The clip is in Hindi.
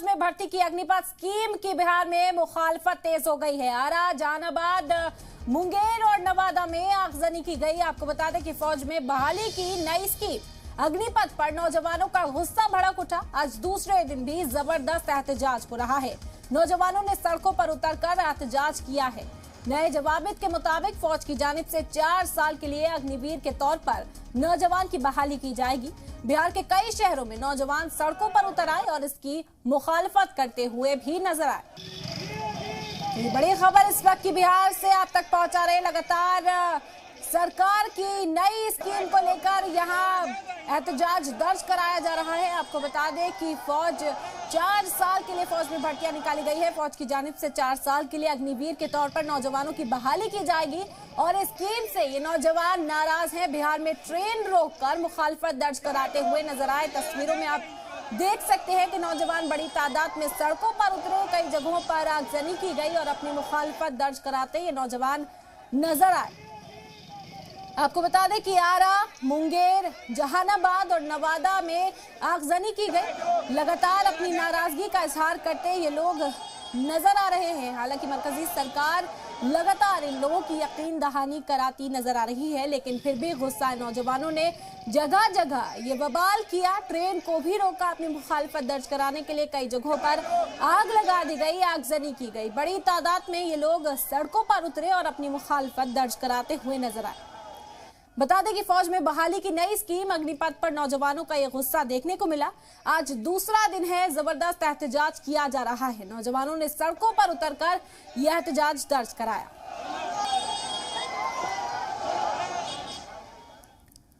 फौज में भर्ती की अग्निपथ स्कीम की बिहार में मुखालफत तेज हो गई है। आरा, जहानाबाद, मुंगेर और नवादा में आगजनी की गई। आपको बता दें कि फौज में बहाली की नई स्कीम अग्निपथ पर नौजवानों का गुस्सा भड़क उठा। आज दूसरे दिन भी जबरदस्त एहतजाज हो रहा है। नौजवानों ने सड़कों पर उतरकर एहतजाज किया है। नए जवाबित के मुताबिक फौज की जानिब से 4 साल के लिए अग्निवीर के तौर पर नौजवान की बहाली की जाएगी। बिहार के कई शहरों में नौजवान सड़कों पर उतर आए और इसकी मुखालफत करते हुए भी नजर आए। ये बड़ी खबर इस वक्त की बिहार से आप तक पहुंचा रहे। लगातार सरकार की नई स्कीम को लेकर यहां एहतजाज दर्ज कराया जा रहा है। आपको बता दें कि फौज 4 साल के लिए फौज में भर्तियां निकाली गई है। फौज की जानिब से 4 साल के लिए अग्निवीर के तौर पर नौजवानों की बहाली की जाएगी और इस स्कीम से ये नौजवान नाराज हैं। बिहार में ट्रेन रोककर मुखालफत दर्ज कराते हुए नजर आए। तस्वीरों में आप देख सकते हैं कि नौजवान बड़ी तादाद में सड़कों पर उतरे। कई जगहों पर आगजनी की गई और अपनी मुखालफत दर्ज कराते ये नौजवान नजर आए। आपको बता दें कि आरा, मुंगेर, जहानाबाद और नवादा में आगजनी की गई। लगातार अपनी नाराजगी का इजहार करते ये लोग नजर आ रहे हैं। हालांकि मरकजी सरकार लगातार इन लोगों की यकीन दहानी कराती नजर आ रही है, लेकिन फिर भी गुस्सा नौजवानों ने जगह जगह ये बवाल किया। ट्रेन को भी रोका अपनी मुखालफत दर्ज कराने के लिए। कई जगहों पर आग लगा दी गई, आगजनी की गई। बड़ी तादाद में ये लोग सड़कों पर उतरे और अपनी मुखालफत दर्ज कराते हुए नजर आए। बता दें कि फौज में बहाली की नई स्कीम अग्निपथ पर नौजवानों का यह गुस्सा देखने को मिला। आज दूसरा दिन है, जबरदस्त एहतजाज किया जा रहा है। नौजवानों ने सड़कों पर उतरकर यह एहतजाज दर्ज कराया।